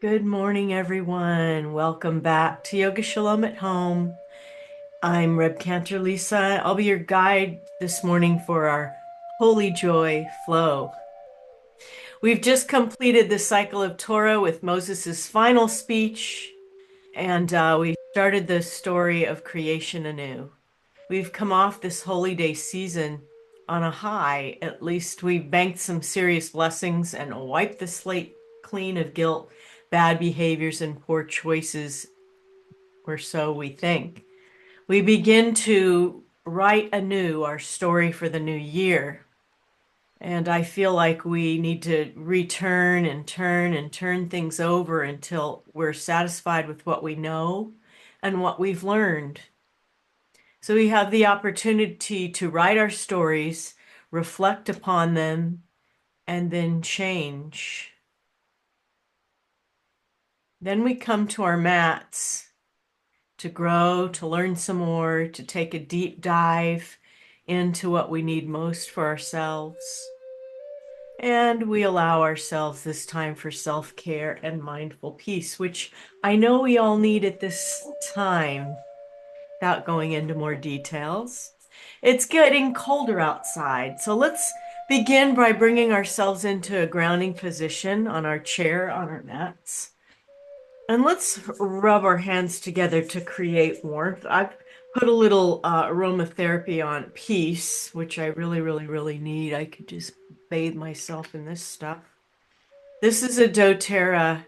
Good morning, everyone. Welcome back to Yoga Shalom at Home. I'm Reb Cantor Lisa. I'll be your guide this morning for our Holy Joy Flow. We've just completed the cycle of Torah with Moses' final speech, and we started the story of creation anew. We've come off this holy day season on a high. At least we've banked some serious blessings and wiped the slate clean of guilt, bad behaviors, and poor choices, or so we think. We begin to write anew our story for the new year. And I feel like we need to return and turn things over until we're satisfied with what we know and what we've learned. So we have the opportunity to write our stories, reflect upon them, and then change. Then we come to our mats to grow, to learn some more, to take a deep dive into what we need most for ourselves. And we allow ourselves this time for self-care and mindful peace, which I know we all need at this time. Without going into more details, it's getting colder outside. So let's begin by bringing ourselves into a grounding position on our chair, on our mats. And let's rub our hands together to create warmth. I've put a little aromatherapy on peace, which I really need. I could just bathe myself in this stuff. This is a doTERRA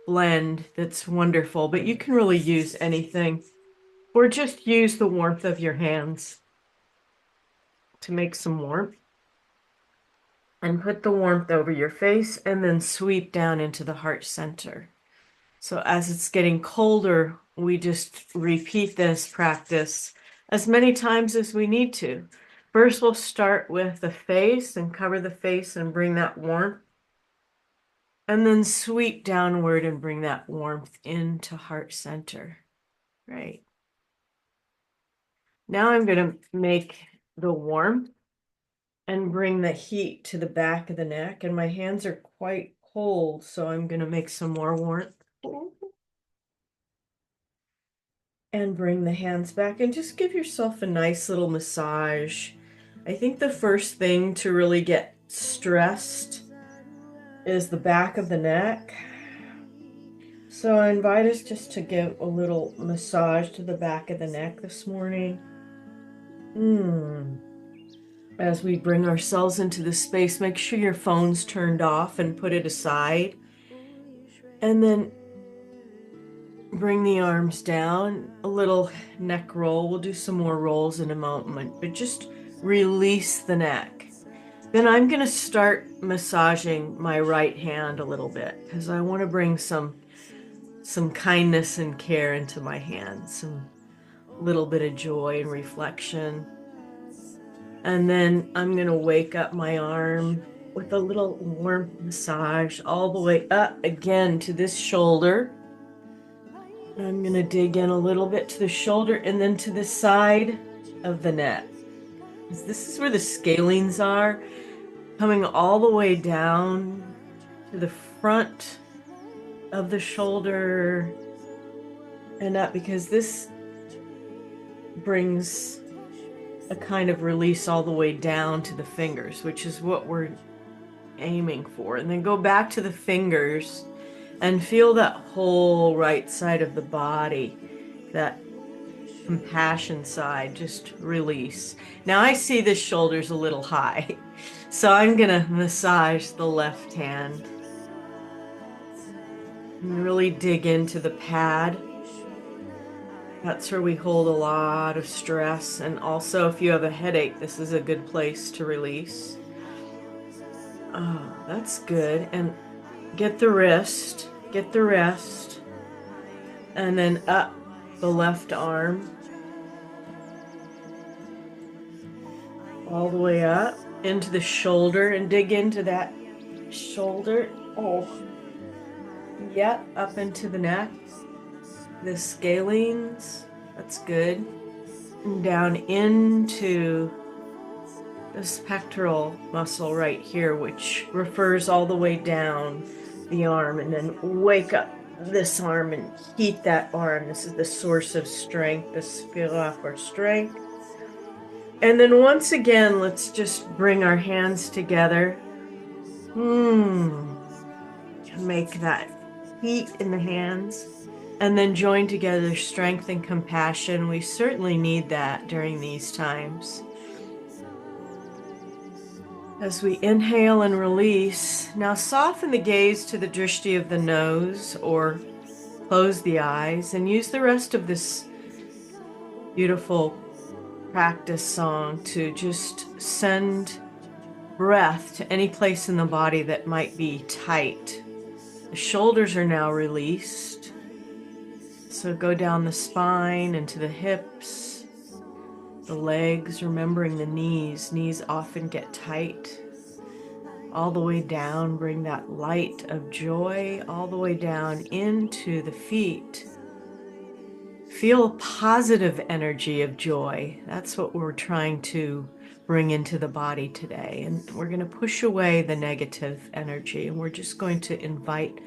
blend that's wonderful, but you can really use anything. Or just use the warmth of your hands to make some warmth. And put the warmth over your face and then sweep down into the heart center. So as it's getting colder, we just repeat this practice as many times as we need to. First, we'll start with the face and cover the face and bring that warmth. And then sweep downward and bring that warmth into heart center. Right. Now I'm going to make the warmth and bring the heat to the back of the neck. And my hands are quite cold, so I'm going to make some more warmth. And bring the hands back and just give yourself a nice little massage. I think the first thing to really get stressed is the back of the neck. So I invite us just to give a little massage to the back of the neck this morning. As we bring ourselves into this space, make sure your phone's turned off and put it aside. And then bring the arms down, a little neck roll. We'll do some more rolls in a moment, but just release the neck. Then I'm going to start massaging my right hand a little bit because I want to bring some kindness and care into my hand, some little bit of joy and reflection. And then I'm going to wake up my arm with a little warm massage all the way up again to this shoulder. I'm going to dig in a little bit to the shoulder and then to the side of the neck. This is where the scalenes are, coming all the way down to the front of the shoulder and up, because this brings a kind of release all the way down to the fingers, which is what we're aiming for. And then go back to the fingers and feel that whole right side of the body, that compassion side, just release. Now I see the shoulders a little high, so I'm gonna massage the left hand and really dig into the pad. That's where we hold a lot of stress. And also, if you have a headache, this is a good place to release. Oh, that's good. And get the wrist, and then up the left arm, all the way up into the shoulder, and dig into that shoulder. Oh, yeah, up into the neck, the scalenes, that's good. And down into this pectoral muscle right here, which refers all the way down the arm, and then wake up this arm and heat that arm. This is the source of strength, the sphira for strength. And then once again, let's just bring our hands together. Make that heat in the hands. And then join together strength and compassion. We certainly need that during these times. As we inhale and release, now soften the gaze to the drishti of the nose or close the eyes and use the rest of this beautiful practice song to just send breath to any place in the body that might be tight. The shoulders are now released. So go down the spine into the hips, the legs, remembering the knees. Knees often get tight. All the way down, bring that light of joy all the way down into the feet. Feel positive energy of joy. That's what we're trying to bring into the body today. And we're going to push away the negative energy, and we're just going to invite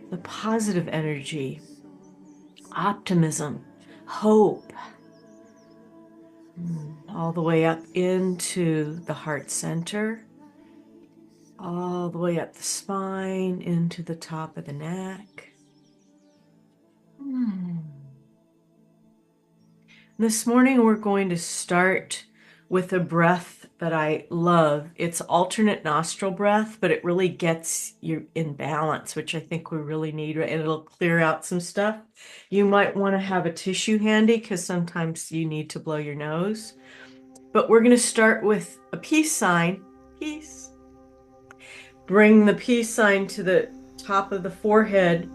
the positive energy, optimism, hope, all the way up into the heart center, all the way up the spine, into the top of the neck. This morning, we're going to start with a breath that I love. It's alternate nostril breath, but it really gets you in balance, which I think we really need, and it'll clear out some stuff. You might want to have a tissue handy because sometimes you need to blow your nose. But we're going to start with a peace sign. Peace. Bring the peace sign to the top of the forehead.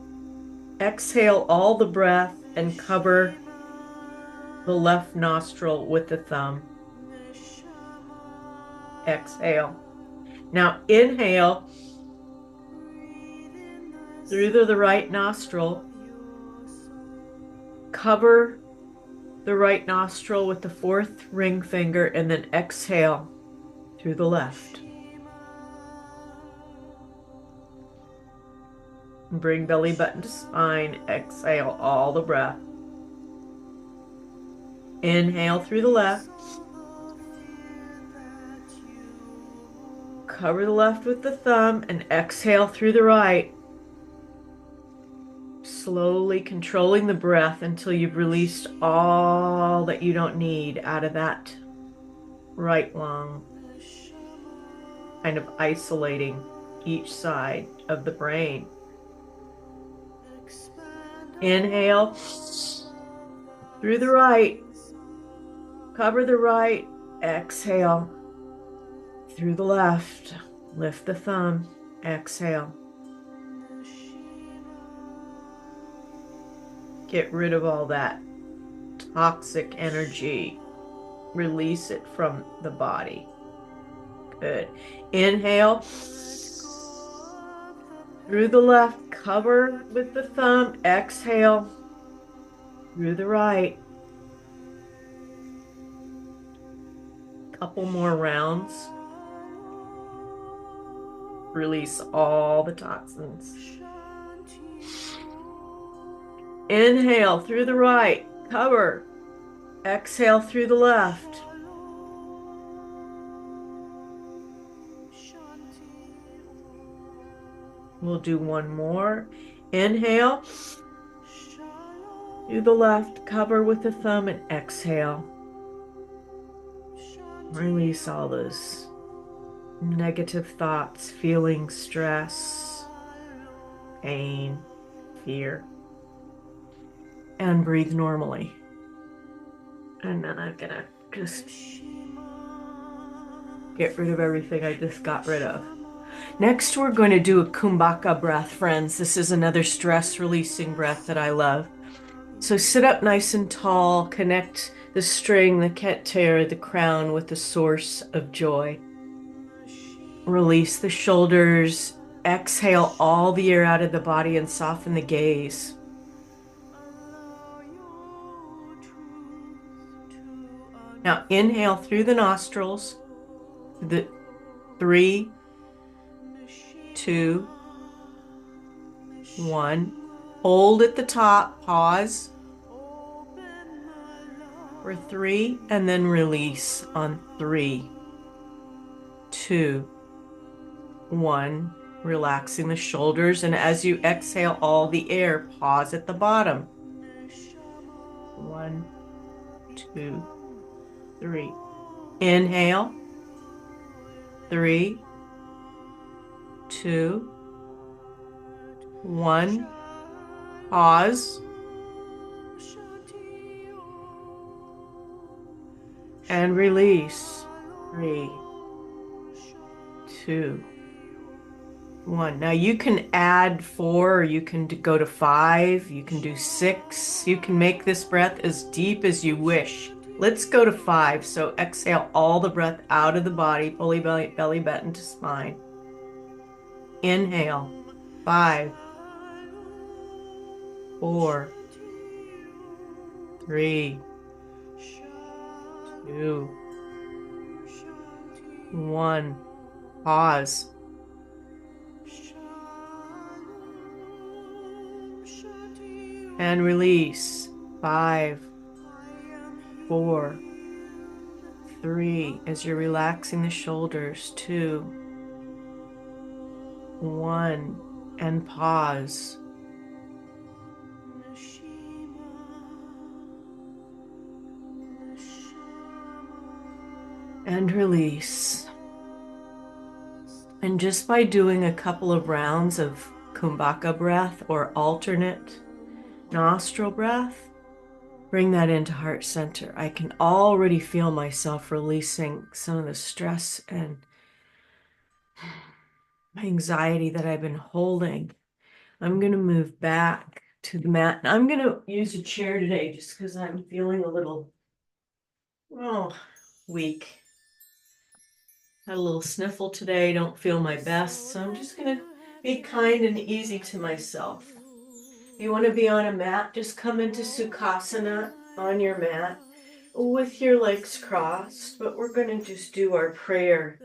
Exhale all the breath and cover the left nostril with the thumb. Exhale. Now inhale through the right nostril. Cover the right nostril with the fourth ring finger and then exhale through the left. Bring belly button to spine. Exhale all the breath. Inhale through the left. Cover the left with the thumb and exhale through the right. Slowly controlling the breath until you've released all that you don't need out of that right lung. Kind of isolating each side of the brain. Inhale through the right. Cover the right. Exhale through the left. Lift the thumb. Exhale. Get rid of all that toxic energy. Release it from the body. Good. Inhale through the left. Cover with the thumb. Exhale through the right. Couple more rounds. Release all the toxins. Inhale through the right. Cover. Exhale through the left. We'll do one more. Inhale through the left. Cover with the thumb and exhale. Release all those negative thoughts, feelings, stress, pain, fear, and breathe normally. And then I'm gonna just get rid of everything I just got rid of. Next, we're going to do a kumbhaka breath, friends. This is another stress releasing breath that I love. So sit up nice and tall, connect the string, the keter, the crown with the source of joy. Release the shoulders. Exhale all the air out of the body and soften the gaze. Now inhale through the nostrils. 3, 2, 1. Hold at the top, pause for 3, and then release on 3, 2, 1. Relaxing the shoulders, and as you exhale all the air, pause at the bottom. 1, 2, 3. Inhale. 3, 2, 1. Pause. And release. 3, 2, 1. Now you can add 4, or you can go to 5, you can do 6. You can make this breath as deep as you wish. Let's go to 5. So exhale all the breath out of the body, fully belly button to spine. Inhale. 5, 4, 3, 2, 1. Pause. And release. 5, 4, 3. As you're relaxing the shoulders. 2, 1. And pause. And release. And just by doing a couple of rounds of kumbhaka breath or alternate nostril breath, bring that into heart center. I can already feel myself releasing some of the stress and anxiety that I've been holding. I'm going to move back to the mat. And I'm going to use a chair today just because I'm feeling a little, weak. Had a little sniffle today, don't feel my best, so I'm just going to be kind and easy to myself. If you want to be on a mat, just come into Sukhasana on your mat with your legs crossed, but we're going to just do our prayer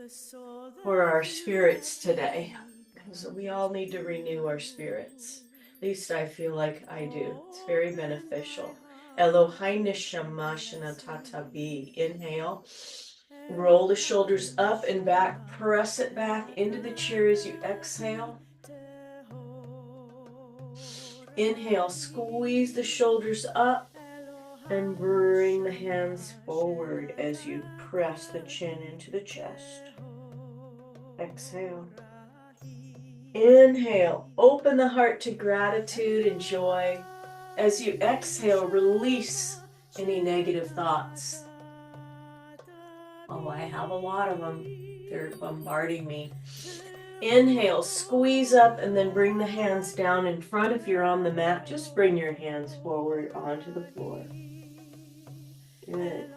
for our spirits today, because we all need to renew our spirits. At least I feel like I do. It's very beneficial. Eloheinu shamashana tatabi. Inhale. Roll the shoulders up and back. Press it back into the chair as you exhale. Inhale. Squeeze the shoulders up and bring the hands forward as you press the chin into the chest. Exhale. Inhale. Open the heart to gratitude and joy. As you exhale, release any negative thoughts. Oh, I have a lot of them. They're bombarding me. Inhale, squeeze up, and then bring the hands down in front. If you're on the mat, just bring your hands forward onto the floor. Good.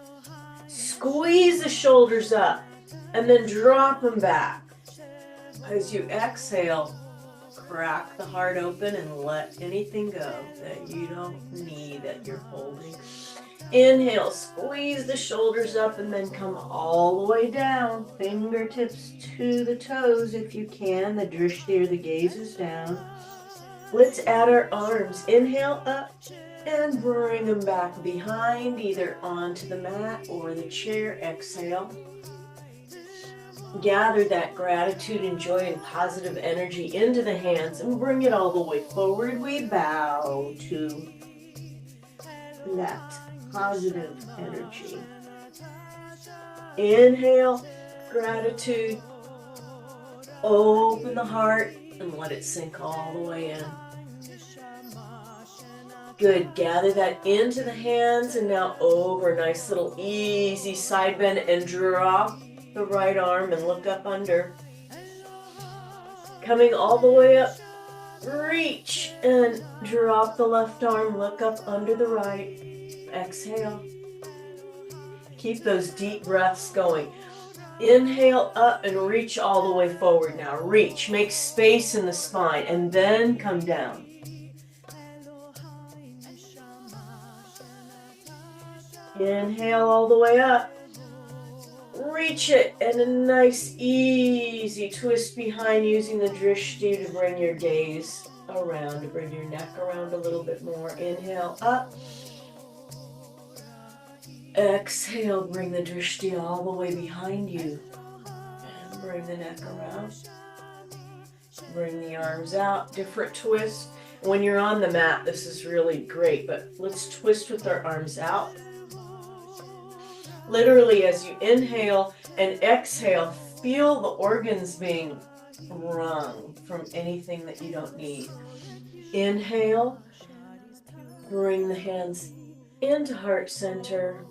Squeeze the shoulders up, and then drop them back. As you exhale, crack the heart open and let anything go that you don't need, that you're holding. Inhale, squeeze the shoulders up and then come all the way down. Fingertips to the toes if you can. The drishti or the gaze is down. Let's add our arms. Inhale up and bring them back behind, either onto the mat or the chair. Exhale. Gather that gratitude and joy and positive energy into the hands and bring it all the way forward. We bow to that positive energy. Inhale, gratitude. Open the heart and let it sink all the way in. Good. Gather that into the hands and now over. Nice little easy side bend and drop the right arm and look up under. Coming all the way up, reach and drop the left arm, look up under the right. Exhale. Keep those deep breaths going. Inhale up and reach all the way forward now. Reach, make space in the spine, and then come down. Inhale all the way up. Reach it and a nice easy twist behind using the drishti to bring your gaze around, to bring your neck around a little bit more. Inhale up. Exhale, bring the drishti all the way behind you. And bring the neck around. Bring the arms out, different twists. When you're on the mat, this is really great, but let's twist with our arms out. Literally, as you inhale and exhale, feel the organs being wrung from anything that you don't need. Inhale, bring the hands into heart center.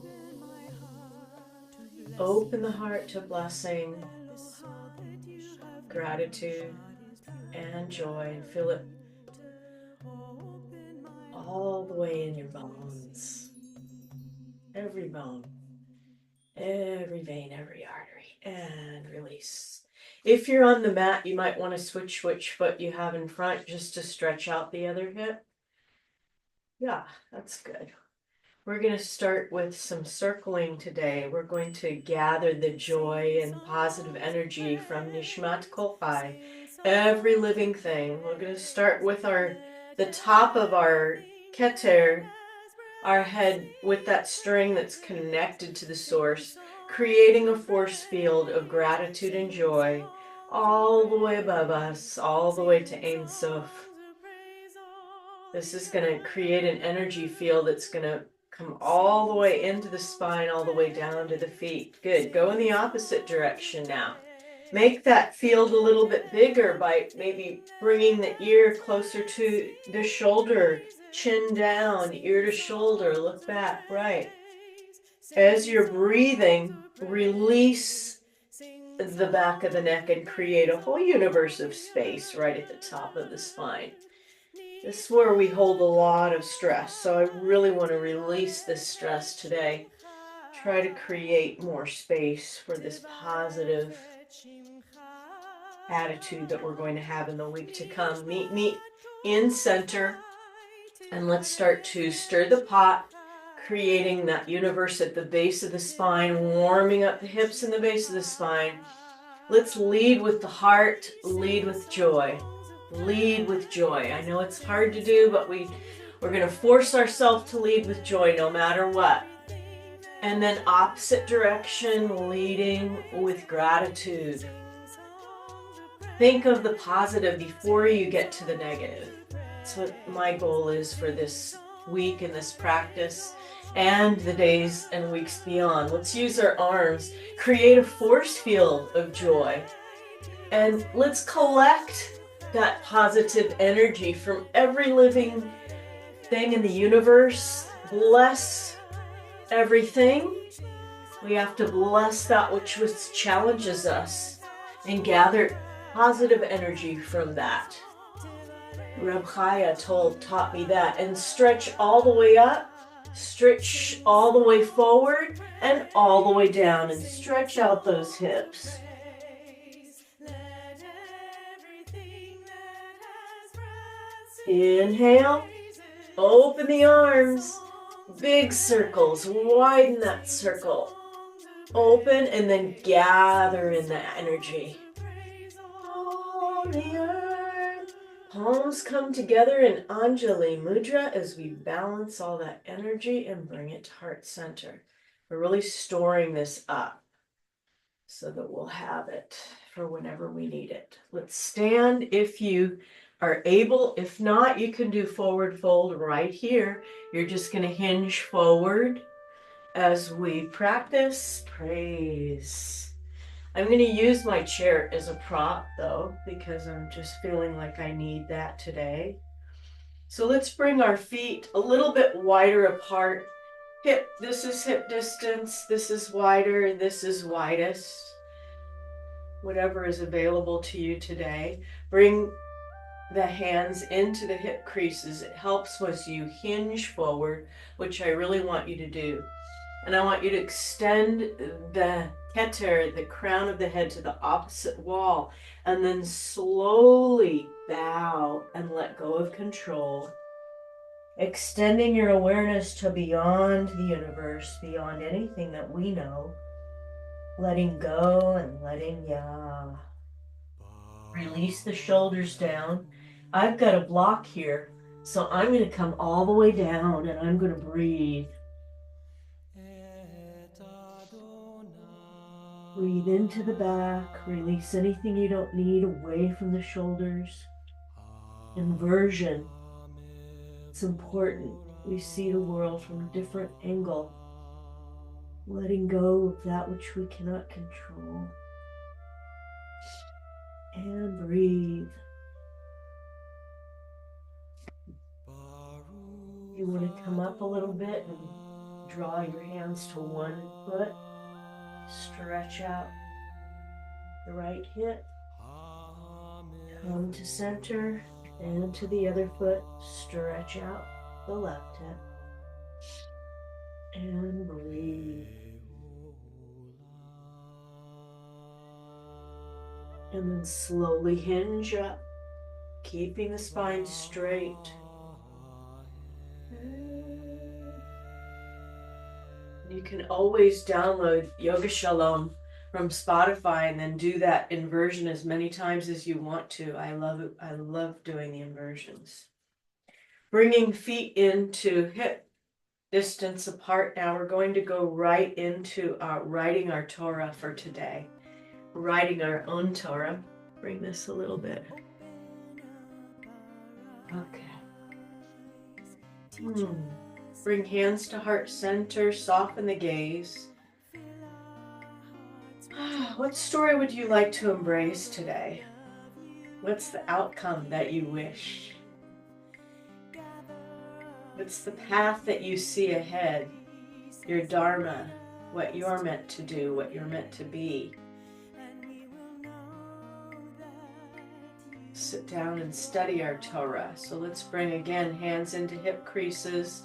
Open the heart to blessing, gratitude, and joy, and feel it all the way in your bones. Every bone, every vein, every artery, and release. If you're on the mat, you might want to switch which foot you have in front just to stretch out the other hip. Yeah, that's good. We're going to start with some circling today. We're going to gather the joy and positive energy from Nishmat Kopai, every living thing. We're going to start with the top of our keter, our head with that string that's connected to the source, creating a force field of gratitude and joy all the way above us, all the way to Ein Sof. This is going to create an energy field that's going to come all the way into the spine, all the way down to the feet. Good. Go in the opposite direction now. Make that field a little bit bigger by maybe bringing the ear closer to the shoulder, chin down, ear to shoulder, look back, right. As you're breathing, release the back of the neck and create a whole universe of space right at the top of the spine. This is where we hold a lot of stress, so I really want to release this stress today. Try to create more space for this positive attitude that we're going to have in the week to come. Meet me in center, and let's start to stir the pot, creating that universe at the base of the spine, warming up the hips and the base of the spine. Let's lead with the heart, lead with joy. Lead with joy. I know it's hard to do, but we're going to force ourselves to lead with joy no matter what. And then opposite direction, leading with gratitude. Think of the positive before you get to the negative. That's what my goal is for this week and this practice and the days and weeks beyond. Let's use our arms, create a force field of joy, and let's collect that positive energy from every living thing in the universe. Bless everything. We have to bless that which challenges us and gather positive energy from that. Reb Chaya taught me that. And stretch all the way up, stretch all the way forward, and all the way down, and stretch out those hips. Inhale, open the arms, big circles, widen that circle. Open and then gather in the energy. On the earth. Palms come together in Anjali Mudra as we balance all that energy and bring it to heart center. We're really storing this up so that we'll have it for whenever we need it. Let's stand if you are able. If not, you can do forward fold right here. You're just going to hinge forward as we practice praise. I'm going to use my chair as a prop though, because I'm just feeling like I need that today. So let's bring our feet a little bit wider apart. This is hip distance, this is wider, this is widest. Whatever is available to you today. Bring the hands into the hip creases. It helps as you hinge forward, which I really want you to do. And I want you to extend the keter, the crown of the head, to the opposite wall, and then slowly bow and let go of control. Extending your awareness to beyond the universe, beyond anything that we know. letting go and letting ya. Release the shoulders down. I've got a block here, so I'm going to come all the way down and I'm going to breathe. Breathe into the back. Release anything you don't need away from the shoulders. Inversion. It's important. We see the world from a different angle. Letting go of that which we cannot control. And breathe. You want to come up a little bit and draw your hands to one foot. Stretch out the right hip. Come to center and to the other foot. Stretch out the left hip. And breathe. And then slowly hinge up, keeping the spine straight. You can always download Yoga Shalom from Spotify and then do that inversion as many times as you want to. I love it. I love doing the inversions. Bringing feet into hip distance apart. Now we're going to go right into writing our Torah for today. Writing our own Torah. Bring this a little bit. Okay. Bring hands to heart center, soften the gaze. What story would you like to embrace today? What's the outcome that you wish? What's the path that you see ahead? Your dharma, what you're meant to do, what you're meant to be. Sit down and study our Torah. So let's bring again hands into hip creases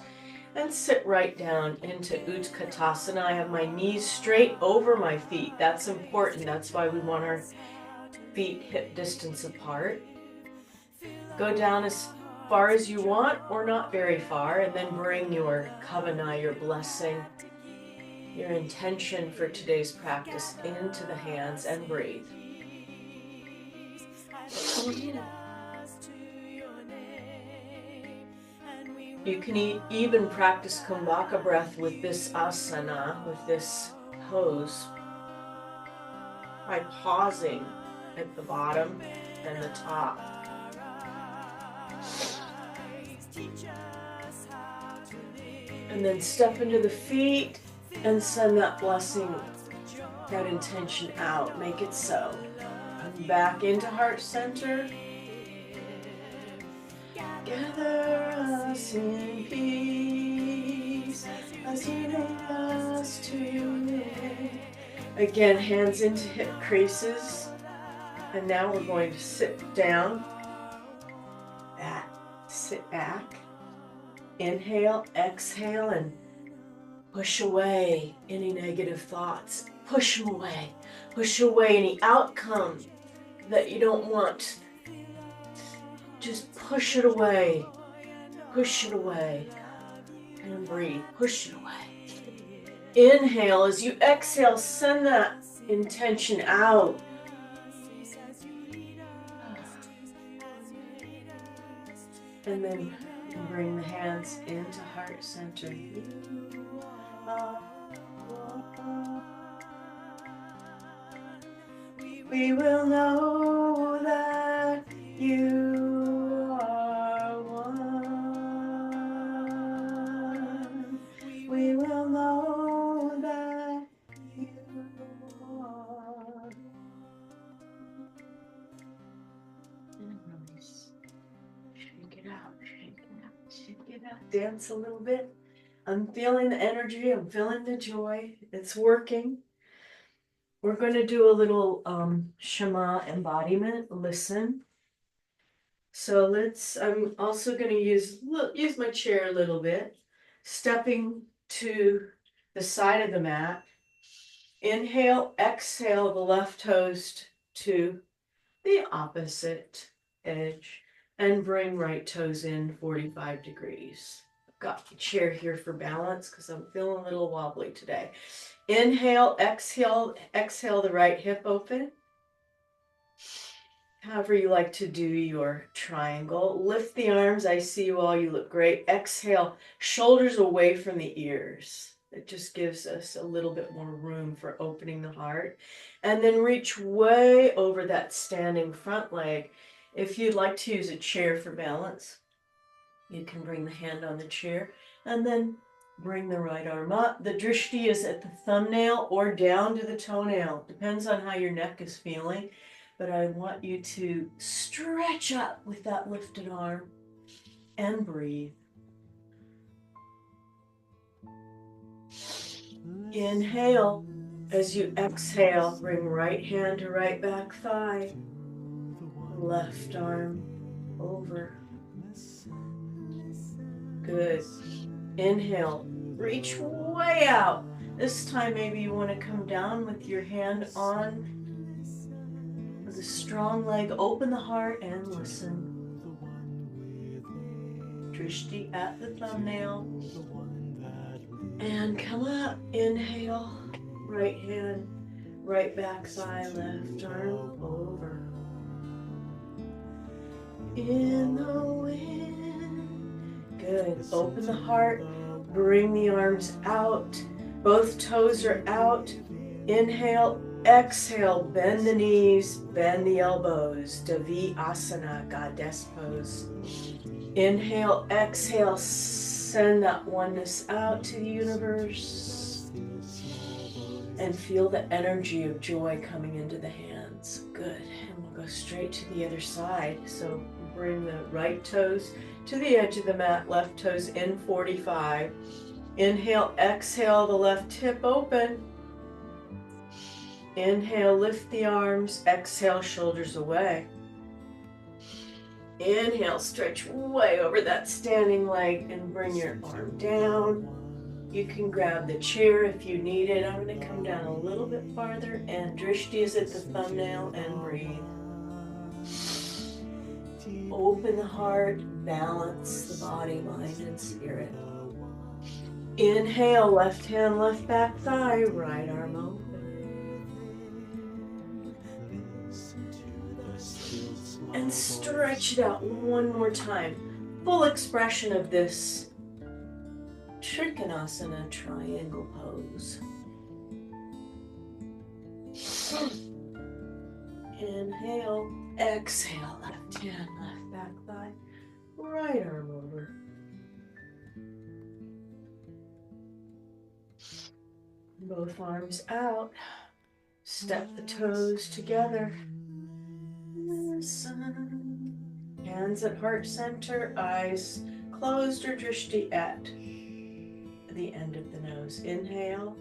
and sit right down into Utkatasana. I have my knees straight over my feet. That's important. That's why we want our feet hip distance apart. Go down as far as you want or not very far, and then bring your kavanah, your blessing, your intention for today's practice into the hands and breathe. You can even practice Kumbhaka breath with this asana, with this pose, by pausing at the bottom and the top. And then step into the feet and send that blessing, that intention out. Make it so. Come back into heart center. Gather us in peace as you lead us to your name. Again, hands into hip creases. And now we're going to sit down. Sit back. Inhale, exhale, and push away any negative thoughts. Push them away. Push away any outcome that you don't want. Just push it away. Push it away. And breathe. Push it away. Inhale. As you exhale, send that intention out. And then bring the hands into heart center. We will know that you are one. We will know that you are. And release. Shake it out, shake it out, shake it out. Dance a little bit. I'm feeling the energy, I'm feeling the joy. It's working. We're going to do a little Shema embodiment, listen. So I'm also going to use my chair a little bit. Stepping to the side of the mat. Inhale, exhale the left toes to the opposite edge. And bring right toes in 45 degrees. got the chair here for balance because I'm feeling a little wobbly today. Inhale, exhale, exhale the right hip open. However you like to do your triangle. Lift the arms. I see you all. You look great. Exhale, shoulders away from the ears. It just gives us a little bit more room for opening the heart. And then reach way over that standing front leg. If you'd like to use a chair for balance, you can bring the hand on the chair and then bring the right arm up. The drishti is at the thumbnail or down to the toenail. Depends on how your neck is feeling. But I want you to stretch up with that lifted arm and breathe. Inhale. As you exhale, bring right hand to right back thigh. Left arm over. Good. Inhale. Reach way out. This time maybe you want to come down with your hand on the strong leg. Open the heart and listen. Drishti at the thumbnail. And come up. Inhale. Right hand, right back thigh, left arm over. In the wind. Good. Open the heart. Bring the arms out. Both toes are out. Inhale. Exhale, bend the knees, bend the elbows. Davi Asana, goddess pose. Inhale, exhale, send that oneness out to the universe. And feel the energy of joy coming into the hands. Good. And we'll go straight to the other side. So bring the right toes to the edge of the mat, left toes in 45. Inhale, exhale, the left hip open. Inhale, lift the arms. Exhale, shoulders away. Inhale, stretch way over that standing leg and bring your arm down. You can grab the chair if you need it. I'm going to come down a little bit farther and drishti is at the thumbnail and breathe. Open the heart, balance the body, mind, and spirit. Inhale, left hand, left back thigh, right arm open. And stretch it out one more time. Full expression of this Trikonasana triangle pose. Inhale, exhale, left hand, left back thigh, right arm over. Both arms out. Step the toes together. Listen. Hands at heart center, eyes closed or drishti at the end of the nose. Inhale.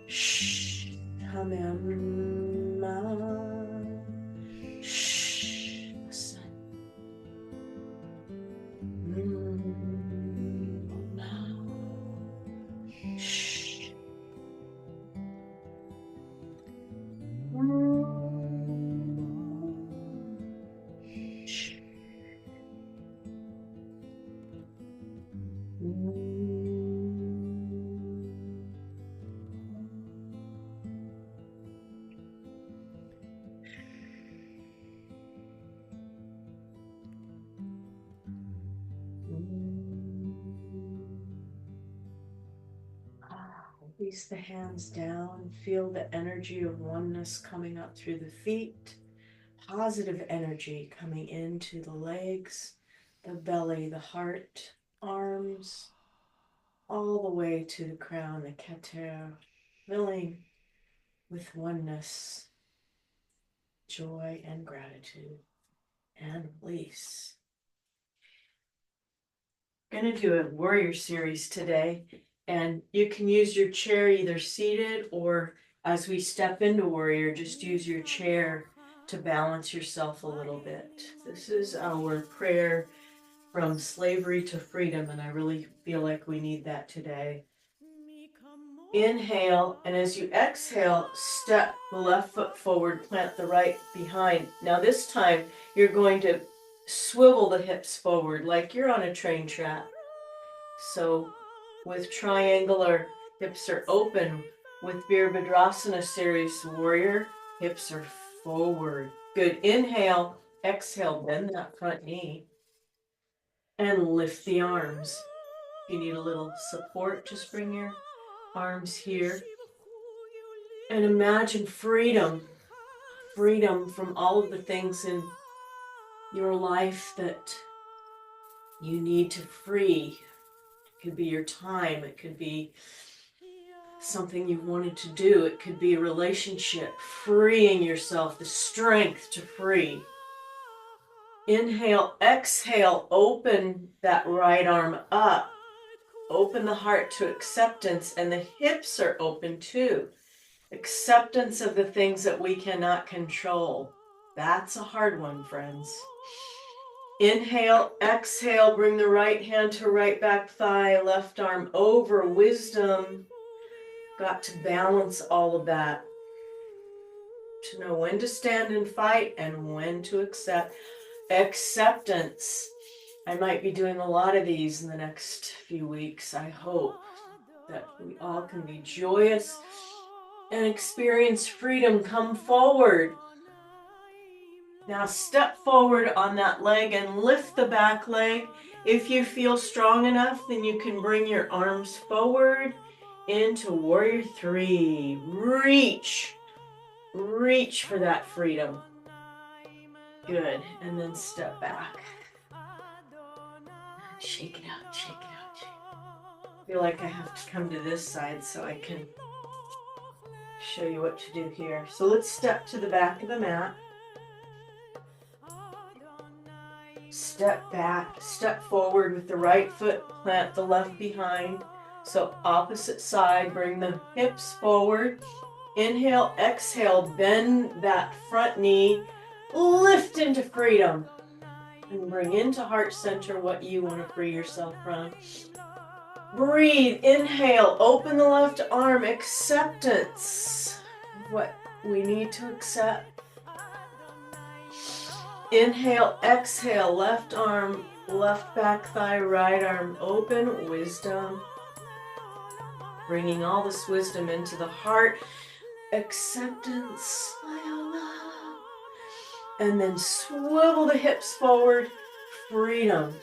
Shh. Hamema. Shh. Listen. Shh. Release the hands down. Feel the energy of oneness coming up through the feet. Positive energy coming into the legs, the belly, the heart, arms, all the way to the crown, the keter, filling with oneness, joy and gratitude and release. Going to do a warrior series today, and you can use your chair either seated or as we step into warrior, just use your chair to balance yourself a little bit. This is our prayer from slavery to freedom, and I really feel like we need that today. Inhale, and as you exhale, step the left foot forward, plant the right behind. Now this time, you're going to swivel the hips forward like you're on a train track. So with triangular, hips are open. With Virabhadrasana series warrior, hips are forward. Good. Inhale, exhale, bend that front knee and lift the arms. If you need a little support, just bring your arms here and imagine freedom. Freedom from all of the things in your life that you need to free. It could be your time. It could be something you wanted to do. It could be a relationship. Freeing yourself, the strength to free. Inhale, exhale, open that right arm up. Open the heart to acceptance, and the hips are open too. Acceptance of the things that we cannot control. That's a hard one, friends. Inhale, exhale, bring the right hand to right back thigh, left arm over, wisdom. Got to balance all of that. To know when to stand and fight and when to accept. Acceptance. I might be doing a lot of these in the next few weeks. I hope that we all can be joyous and experience freedom. Come forward. Now step forward on that leg and lift the back leg. If you feel strong enough, then you can bring your arms forward into warrior three. Reach. Reach for that freedom. Good. And then step back. Shake it out, shake it out, shake it out. I feel like I have to come to this side so I can show you what to do here. So let's step to the back of the mat. Step back, step forward with the right foot, plant the left behind. So opposite side, bring the hips forward. Inhale, exhale, bend that front knee, lift into freedom. And bring into heart center what you want to free yourself from. Breathe, inhale, open the left arm, acceptance. What we need to accept. Inhale, exhale, left arm, left back thigh, right arm open, wisdom. Bringing all this wisdom into the heart. Acceptance. And then swivel the hips forward, freedom.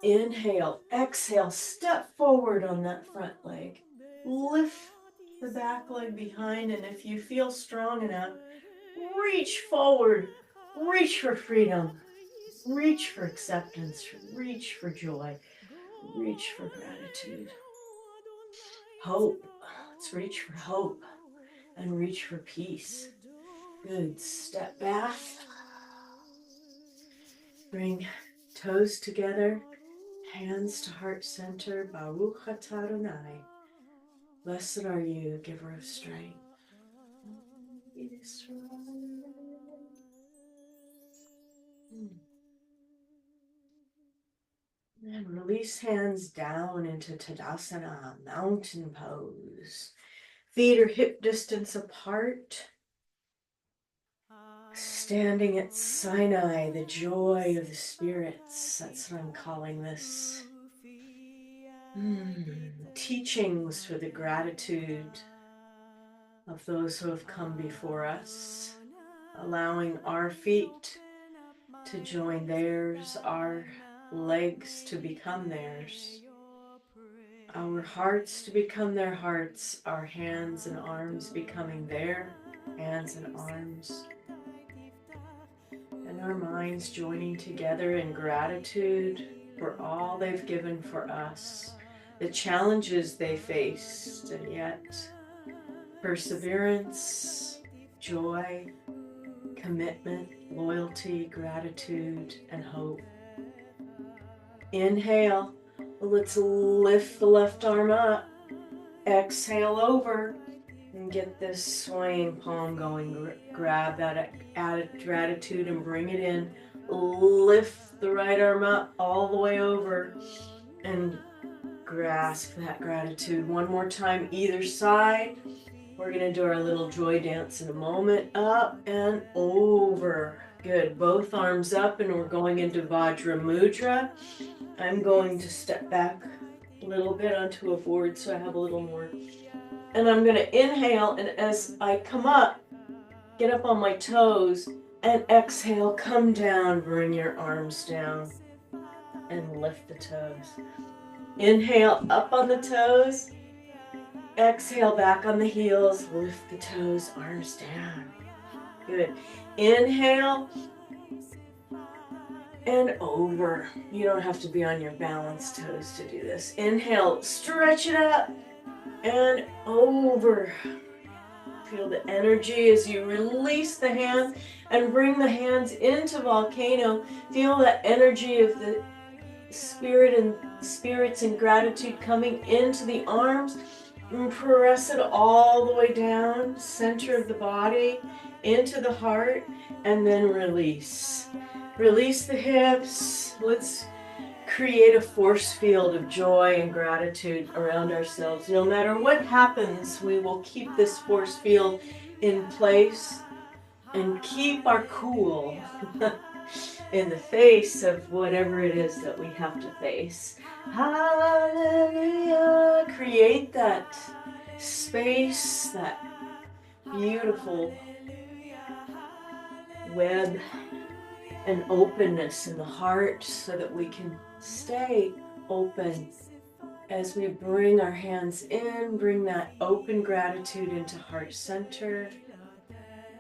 Inhale, exhale, step forward on that front leg. Lift the back leg behind, and if you feel strong enough, reach forward, reach for freedom, reach for acceptance, reach for joy, reach for gratitude. Hope, let's reach for hope and reach for peace. Good, step back. Bring toes together, hands to heart center. Baruch atah Adonai. Blessed are you, giver of strength. And release hands down into Tadasana, mountain pose. Feet are hip distance apart. Standing at Sinai, the joy of the spirits. That's what I'm calling this. Teachings for the gratitude of those who have come before us. Allowing our feet to join theirs, our legs to become theirs, our hearts to become their hearts, our hands and arms becoming their hands and arms, and our minds joining together in gratitude for all they've given for us, the challenges they faced, and yet perseverance, joy, commitment, loyalty, gratitude, and hope. Inhale, let's lift the left arm up. Exhale over and get this swaying palm going. Grab that added gratitude and bring it in. Lift the right arm up all the way over and grasp that gratitude. One more time, either side. We're going to do our little joy dance in a moment. Up and over. Good. Both arms up, and we're going into Vajra Mudra. I'm going to step back a little bit onto a board so I have a little more. And I'm going to inhale, and as I come up, get up on my toes, and exhale, come down, bring your arms down, and lift the toes. Inhale, up on the toes. Exhale, back on the heels, lift the toes, arms down. Good. Inhale, and over. You don't have to be on your balanced toes to do this. Inhale, stretch it up, and over. Feel the energy as you release the hands and bring the hands into volcano. Feel the energy of the spirits and gratitude coming into the arms. And press it all the way down, center of the body, into the heart, and then release. Release the hips. Let's create a force field of joy and gratitude around ourselves. No matter what happens, we will keep this force field in place and keep our cool in the face of whatever it is that we have to face. Hallelujah. Create that space, that beautiful web and openness in the heart so that we can stay open as we bring our hands in, bring that open gratitude into heart center,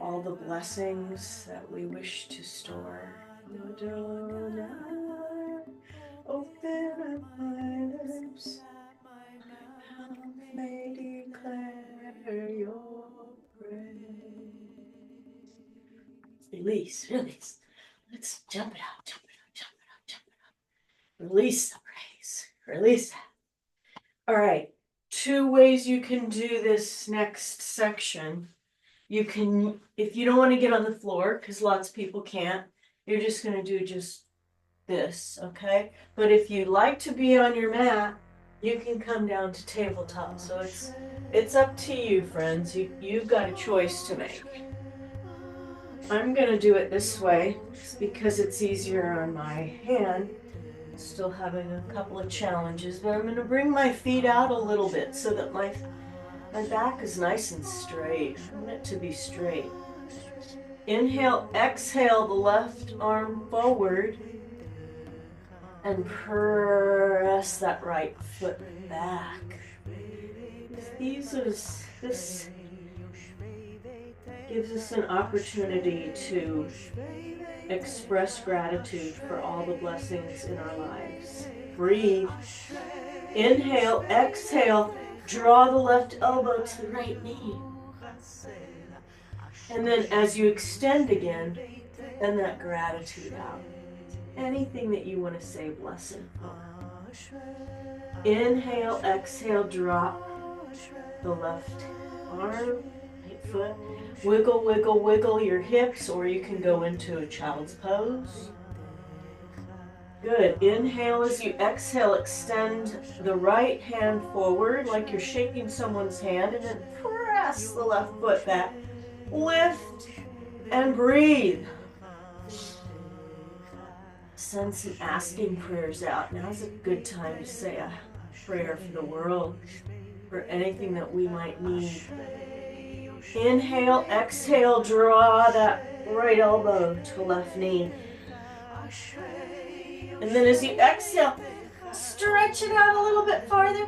all the blessings that we wish to store. Open up my lips, my mouth may declare your praise. Release, release. Let's jump it out, jump it out, jump it out, jump it out. Release the praise, release that. All right, 2 ways you can do this next section. You can, if you don't want to get on the floor, because lots of people can't, you're just going to do just this, okay? But if you like to be on your mat, you can come down to tabletop. So it's up to you, friends. You've got a choice to make. I'm going to do it this way because it's easier on my hand. Still having a couple of challenges, but I'm going to bring my feet out a little bit so that my back is nice and straight. I want it to be straight. Inhale, exhale the left arm forward and press that right foot back. This gives us an opportunity to express gratitude for all the blessings in our lives. Breathe. Inhale, exhale, draw the left elbow to the right knee. And then as you extend again, send that gratitude out. Anything that you want to say blessing for. Inhale, exhale, drop the left arm, right foot. Wiggle, wiggle, wiggle your hips, or you can go into a child's pose. Good. Inhale as you exhale, extend the right hand forward like you're shaking someone's hand, and then press the left foot back. Lift and breathe. Send some asking prayers out. Now's a good time to say a prayer for the world, for anything that we might need. Inhale, exhale, draw that right elbow to left knee. And then as you exhale, stretch it out a little bit farther.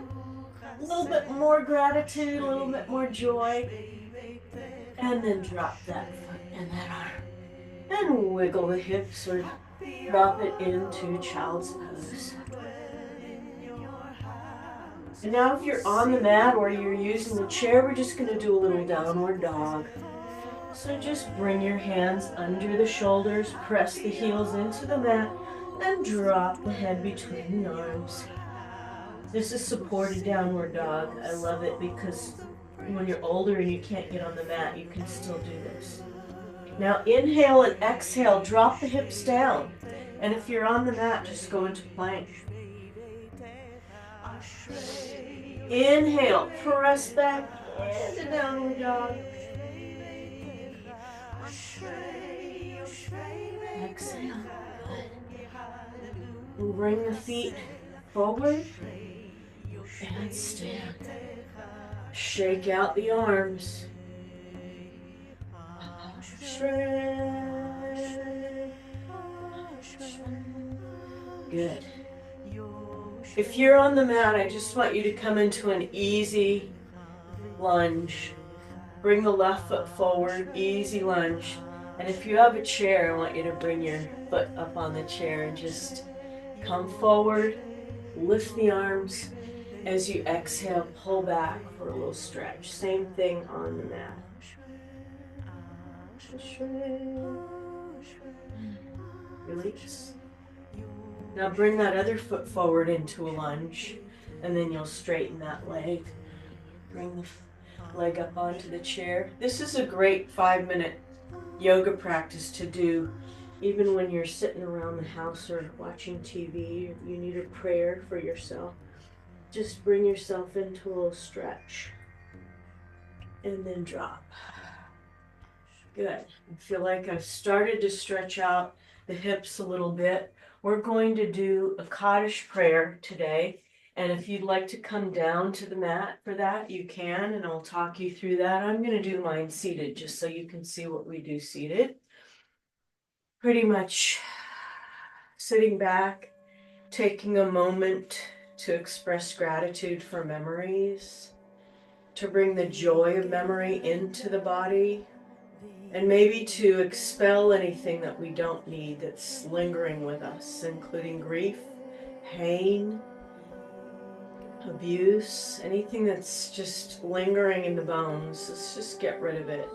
A little bit more gratitude, a little bit more joy. And then drop that foot and that arm. And wiggle the hips or drop it into child's pose. And now if you're on the mat or you're using the chair, we're just going to do a little downward dog. So just bring your hands under the shoulders, press the heels into the mat, and drop the head between the arms. This is supported downward dog. I love it because when you're older and you can't get on the mat, you can still do this. Now inhale and exhale, drop the hips down. And if you're on the mat, just go into plank. Inhale, press back into downward dog. exhale. And bring the feet forward and stand. Shake out the arms. Good. If you're on the mat, I just want you to come into an easy lunge. Bring the left foot forward, easy lunge. And if you have a chair, I want you to bring your foot up on the chair and just come forward, lift the arms. As you exhale, pull back for a little stretch. Same thing on the mat. Release. Now bring that other foot forward into a lunge, and then you'll straighten that leg. Bring the leg up onto the chair. This is a great 5-minute yoga practice to do even when you're sitting around the house or watching TV, or you need a prayer for yourself. Just bring yourself into a little stretch and then drop. Good. I feel like I've started to stretch out the hips a little bit. We're going to do a Kaddish prayer today. And if you'd like to come down to the mat for that, you can, and I'll talk you through that. I'm going to do mine seated just so you can see what we do seated. Pretty much sitting back, taking a moment to express gratitude for memories, to bring the joy of memory into the body, and maybe to expel anything that we don't need that's lingering with us, including grief, pain, abuse, anything that's just lingering in the bones. Let's just get rid of it.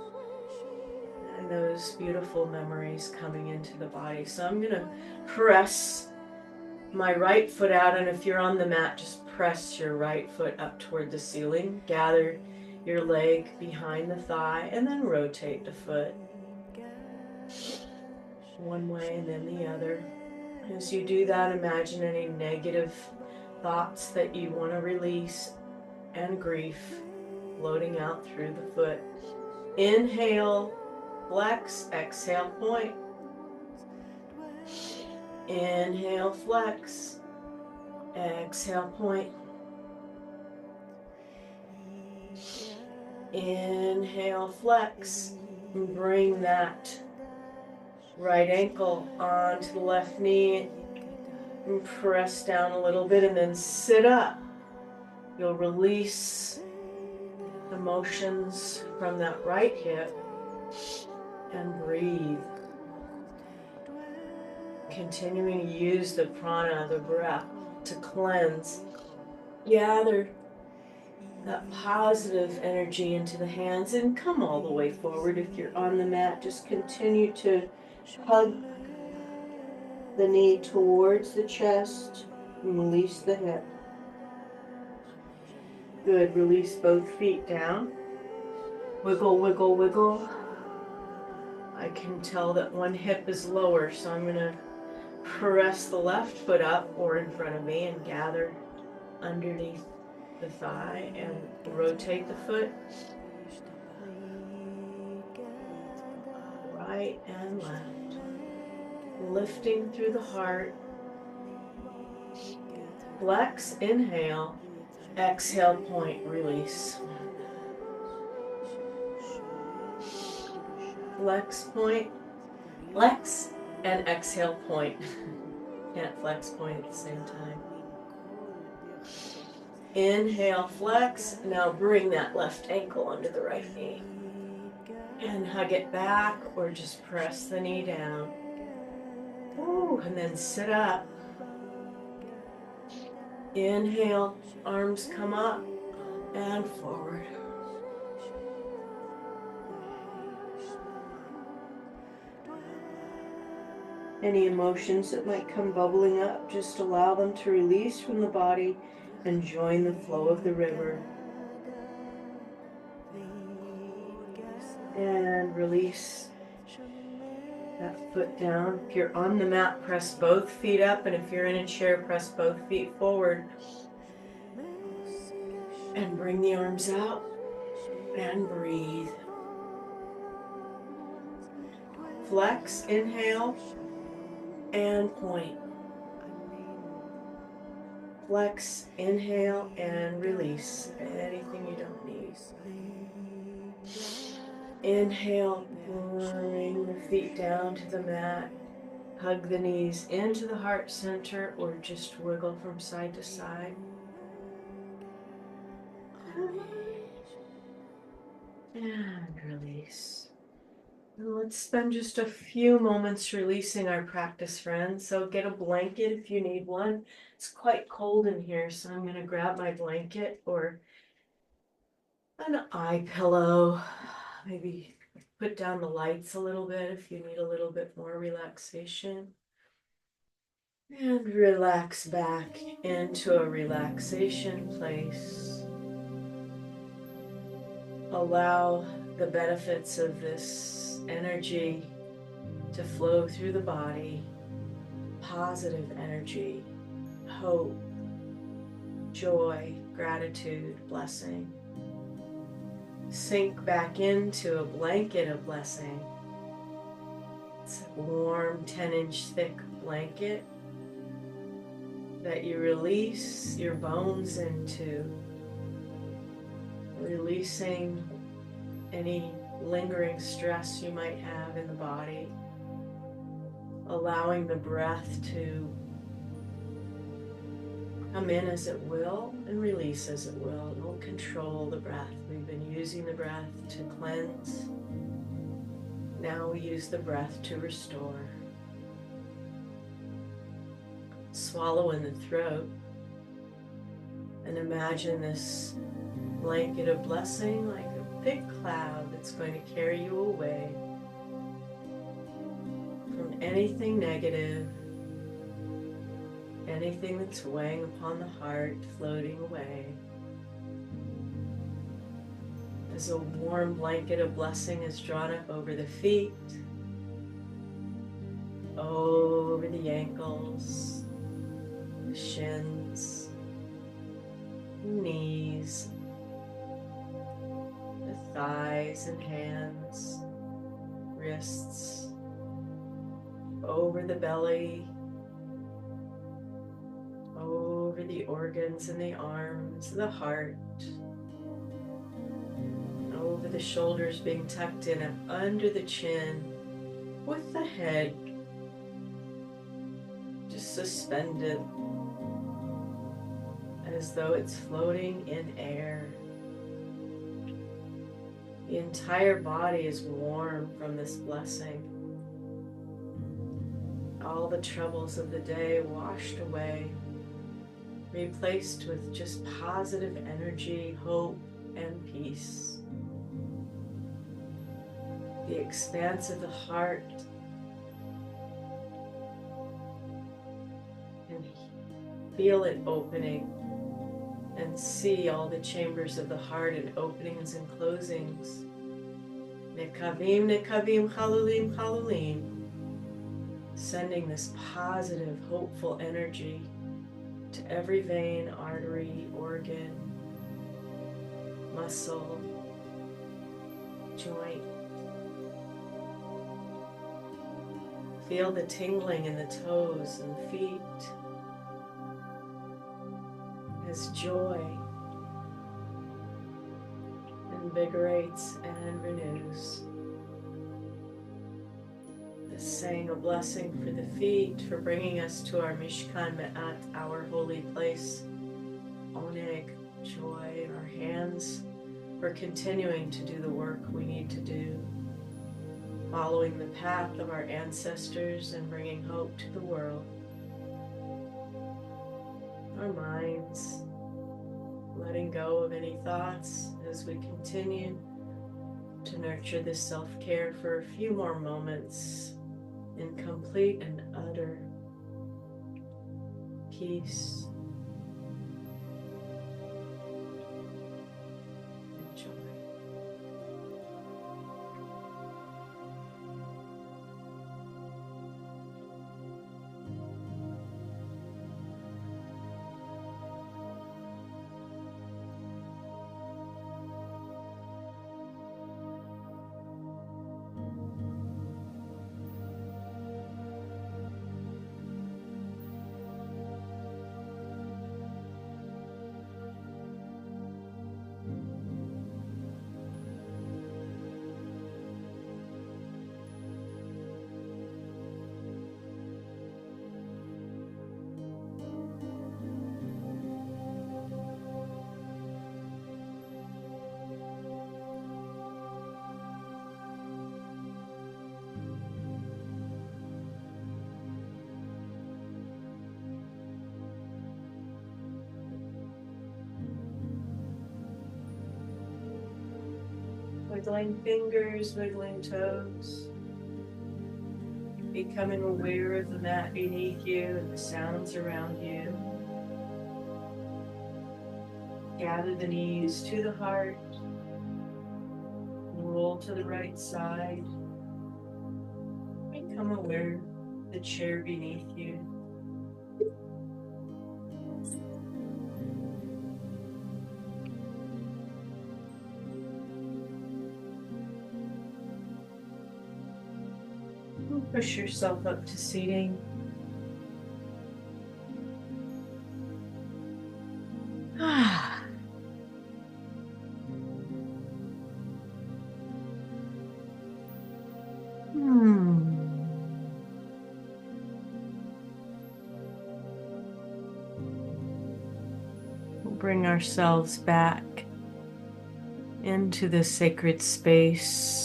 And those beautiful memories coming into the body. So I'm going to press my right foot out, and if you're on the mat, just press your right foot up toward the ceiling. Gather your leg behind the thigh, and then rotate the foot one way and then the other. As you do that, imagine any negative thoughts that you want to release and grief floating out through the foot. Inhale, flex, exhale, point. Inhale, flex, exhale, point. Inhale, flex, and bring that right ankle onto the left knee and press down a little bit, and then sit up. You'll release the motions from that right hip and breathe. Continuing to use the prana, the breath, to cleanse. Gather that positive energy into the hands and come all the way forward. If you're on the mat, just continue to hug the knee towards the chest and release the hip. Good. Release both feet down. Wiggle, wiggle, wiggle. I can tell that one hip is lower, so I'm going to press the left foot up or in front of me and gather underneath the thigh and rotate the foot. Right and left. Lifting through the heart. Flex, inhale. Exhale, point, release. Flex, point. Flex and exhale, point. Can't flex, point at the same time. Inhale, flex. Now bring that left ankle under the right knee. And hug it back or just press the knee down. Ooh, and then sit up. Inhale, arms come up and forward. Any emotions that might come bubbling up, just allow them to release from the body and join the flow of the river. And release that foot down. If you're on the mat, press both feet up, and if you're in a chair, press both feet forward. And bring the arms out and breathe. Flex, inhale. and point. Flex, inhale, and release anything you don't need. Inhale, bring the feet down to the mat. Hug the knees into the heart center or just wiggle from side to side. And release. And let's spend just a few moments releasing our practice, friends. So get a blanket if you need one. It's quite cold in here, so I'm going to grab my blanket or an eye pillow. Maybe put down the lights a little bit if you need a little bit more relaxation. And relax back into a relaxation place. Allow the benefits of this energy to flow through the body. Positive energy, hope, joy, gratitude, blessing. Sink back into a blanket of blessing. It's a warm 10-inch thick blanket that you release your bones into, releasing any lingering stress you might have in the body, allowing the breath to come in as it will and release as it will. Don't control the breath. We've been using the breath to cleanse. Now we use the breath to restore. Swallow in the throat and imagine this blanket of blessing like a big cloud that's going to carry you away from anything negative, anything that's weighing upon the heart, floating away. As a warm blanket of blessing is drawn up over the feet, over the ankles, the shins, knees, the thighs and hands, wrists, over the belly, over the organs and the arms, the heart, over the shoulders being tucked in and under the chin, with the head just suspended as though it's floating in air. The entire body is warm from this blessing. All the troubles of the day washed away, replaced with just positive energy, hope, and peace. The expanse of the heart and feel it opening and see all the chambers of the heart and openings and closings. Nekavim, nekavim, chalulim, chalulim. Sending this positive, hopeful energy to every vein, artery, organ, muscle, joint. Feel the tingling in the toes and the feet as joy invigorates and renews. Saying a blessing for the feet, for bringing us to our Mishkan Me'at, our holy place. Oneg, joy in our hands, for continuing to do the work we need to do, following the path of our ancestors and bringing hope to the world. Our minds, letting go of any thoughts as we continue to nurture this self-care for a few more moments in complete and utter peace and joy. wiggling fingers, wiggling toes, becoming aware of the mat beneath you and the sounds around you. Gather the knees to the heart, roll to the right side, become aware of the chair beneath you. Push yourself up to seating. We'll bring ourselves back into this sacred space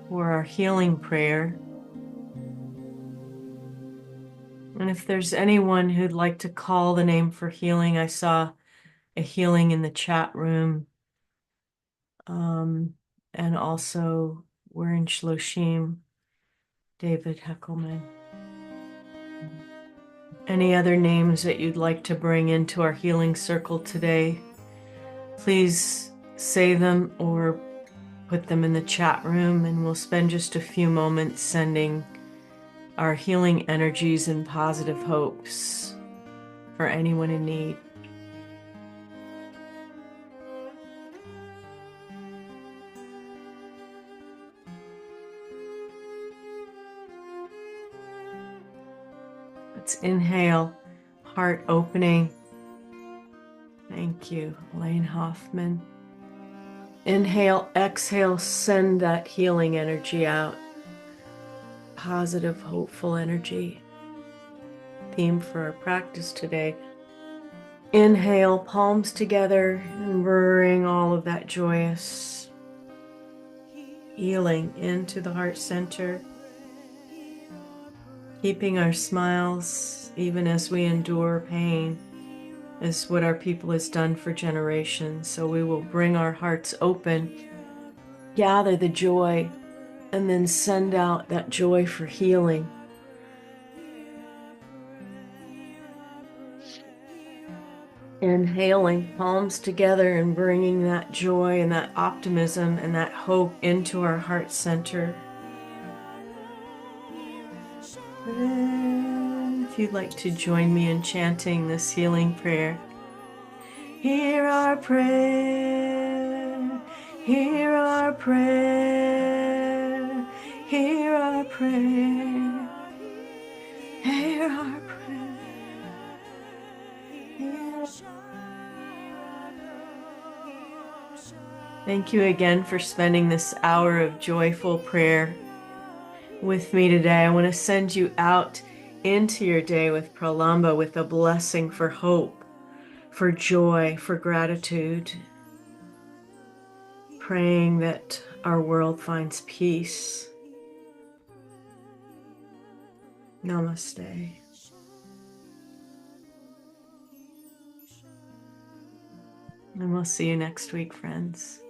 for our healing prayer. And if there's anyone who'd like to call the name for healing, I saw a healing in the chat room. And also we're in Shloshim, David Heckelman. Any other names that you'd like to bring into our healing circle today, please say them or put them in the chat room, and we'll spend just a few moments sending our healing energies and positive hopes for anyone in need. Let's inhale, heart opening. Thank you, Elaine Hoffman. Inhale, exhale, send that healing energy out. Positive, hopeful energy. Theme for our practice today. Inhale, palms together, and bring all of that joyous healing into the heart center. Keeping our smiles, even as we endure pain, is what our people has done for generations. So we will bring our hearts open, gather the joy, and then send out that joy for healing. Inhaling, palms together, and bringing that joy and that optimism and that hope into our heart center. And if you'd like to join me in chanting this healing prayer, hear our prayer, hear our prayer, hear our prayer, hear our prayer. Thank you again for spending this hour of joyful prayer with me today. I want to send you out into your day with Pralamba, with a blessing for hope, for joy, for gratitude, praying that our world finds peace. Namaste. And we'll see you next week, friends.